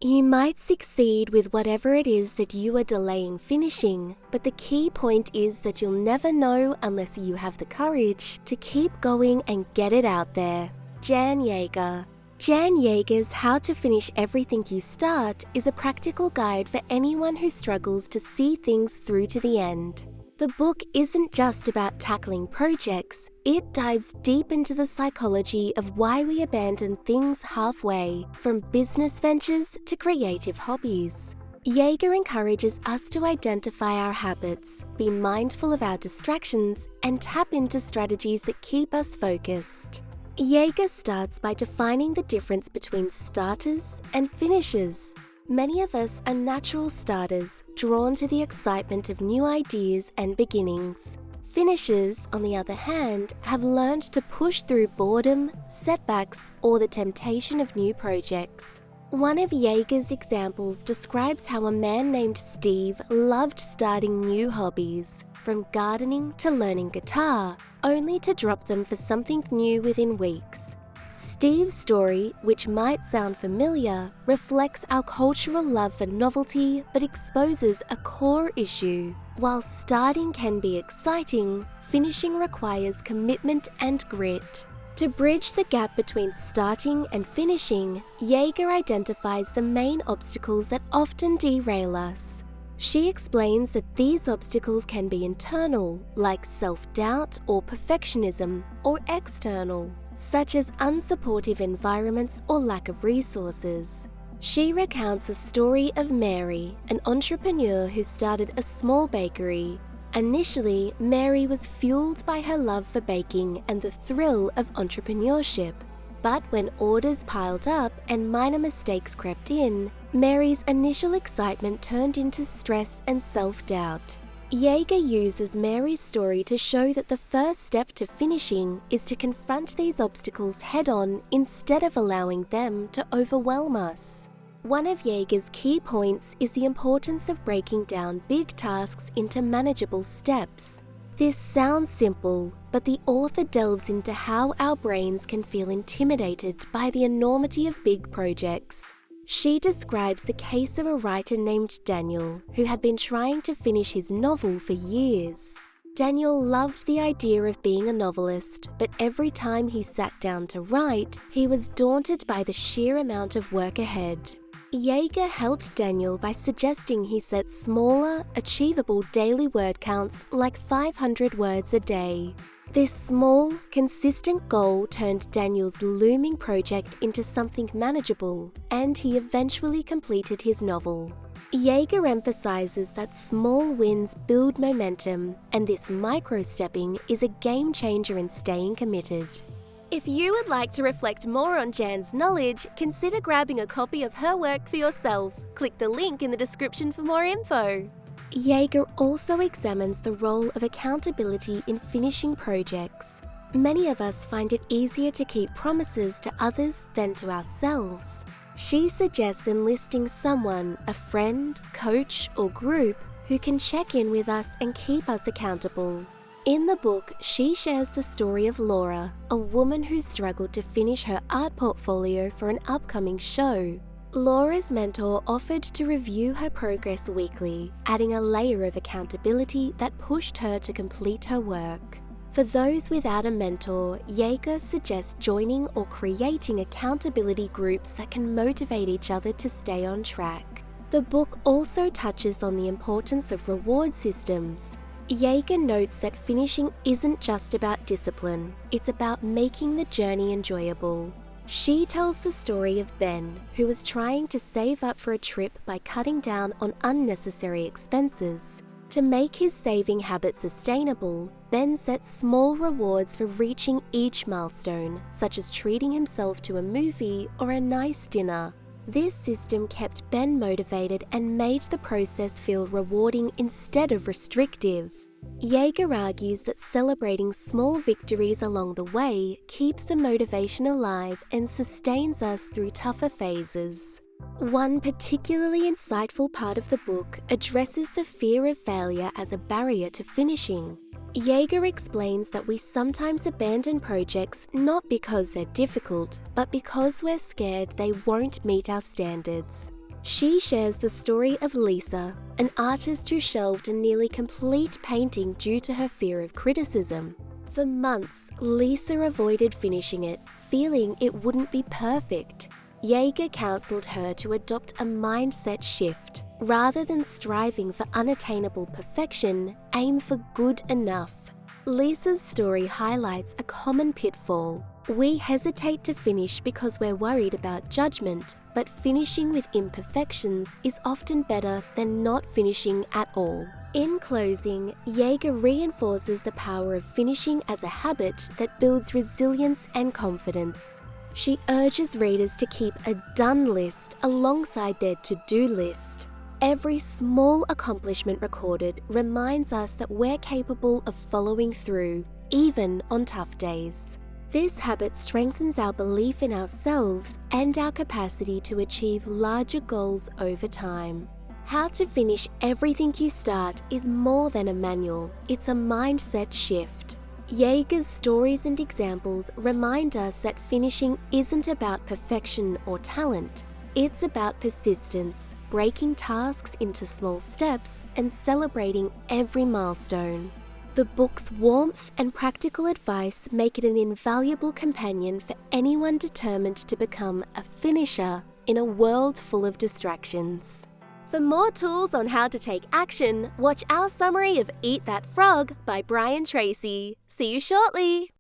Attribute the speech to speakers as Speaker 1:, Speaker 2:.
Speaker 1: You might succeed with whatever it is that you are delaying finishing, but the key point is that you'll never know unless you have the courage to keep going and get it out there. Jan Yager. Jan Yager's How to Finish Everything You Start is a practical guide for anyone who struggles to see things through to the end. The book isn't just about tackling projects, it dives deep into the psychology of why we abandon things halfway, from business ventures to creative hobbies. Yager encourages us to identify our habits, be mindful of our distractions, and tap into strategies that keep us focused. Yager starts by defining the difference between starters and finishers. Many of us are natural starters, drawn to the excitement of new ideas and beginnings. Finishers, on the other hand, have learned to push through boredom, setbacks, or the temptation of new projects. One of Yager's examples describes how a man named Steve loved starting new hobbies, from gardening to learning guitar, only to drop them for something new within weeks. Steve's story, which might sound familiar, reflects our cultural love for novelty but exposes a core issue. While starting can be exciting, finishing requires commitment and grit. To bridge the gap between starting and finishing, Yager identifies the main obstacles that often derail us. She explains that these obstacles can be internal, like self-doubt or perfectionism, or external, such as unsupportive environments or lack of resources. She recounts a story of Mary, an entrepreneur who started a small bakery. Initially, Mary was fueled by her love for baking and the thrill of entrepreneurship. But when orders piled up and minor mistakes crept in, Mary's initial excitement turned into stress and self-doubt. Yager uses Mary's story to show that the first step to finishing is to confront these obstacles head-on instead of allowing them to overwhelm us. One of Yager's key points is the importance of breaking down big tasks into manageable steps. This sounds simple, but the author delves into how our brains can feel intimidated by the enormity of big projects. She describes the case of a writer named Daniel, who had been trying to finish his novel for years. Daniel loved the idea of being a novelist, but every time he sat down to write, he was daunted by the sheer amount of work ahead. Yager helped Daniel by suggesting he set smaller, achievable daily word counts like 500 words a day. This small, consistent goal turned Daniel's looming project into something manageable, and he eventually completed his novel. Yager emphasizes that small wins build momentum, and this micro-stepping is a game changer in staying committed. If you would like to reflect more on Jan's knowledge, consider grabbing a copy of her work for yourself. Click the link in the description for more info. Yager also examines the role of accountability in finishing projects. Many of us find it easier to keep promises to others than to ourselves. She suggests enlisting someone, a friend, coach, or group, who can check in with us and keep us accountable. In the book, she shares the story of Laura, a woman who struggled to finish her art portfolio for an upcoming show. Laura's mentor offered to review her progress weekly, adding a layer of accountability that pushed her to complete her work. For those without a mentor, Yager suggests joining or creating accountability groups that can motivate each other to stay on track. The book also touches on the importance of reward systems. Yager notes that finishing isn't just about discipline, it's about making the journey enjoyable. She tells the story of Ben, who was trying to save up for a trip by cutting down on unnecessary expenses. To make his saving habit sustainable, Ben set small rewards for reaching each milestone, such as treating himself to a movie or a nice dinner. This system kept Ben motivated and made the process feel rewarding instead of restrictive. Yager argues that celebrating small victories along the way keeps the motivation alive and sustains us through tougher phases. One particularly insightful part of the book addresses the fear of failure as a barrier to finishing. Yager explains that we sometimes abandon projects not because they're difficult, but because we're scared they won't meet our standards. She shares the story of Lisa, an artist who shelved a nearly complete painting due to her fear of criticism. For months, Lisa avoided finishing it, feeling it wouldn't be perfect. Yager counseled her to adopt a mindset shift. Rather than striving for unattainable perfection, aim for good enough. Lisa's story highlights a common pitfall. We hesitate to finish because we're worried about judgment, but finishing with imperfections is often better than not finishing at all. In closing, Yager reinforces the power of finishing as a habit that builds resilience and confidence. She urges readers to keep a done list alongside their to-do list. Every small accomplishment recorded reminds us that we're capable of following through, even on tough days. This habit strengthens our belief in ourselves and our capacity to achieve larger goals over time. How to finish everything you start is more than a manual, it's a mindset shift. Yager's stories and examples remind us that finishing isn't about perfection or talent. It's about persistence, breaking tasks into small steps, and celebrating every milestone. The book's warmth and practical advice make it an invaluable companion for anyone determined to become a finisher in a world full of distractions. For more tools on how to take action, watch our summary of Eat That Frog by Brian Tracy. See you shortly!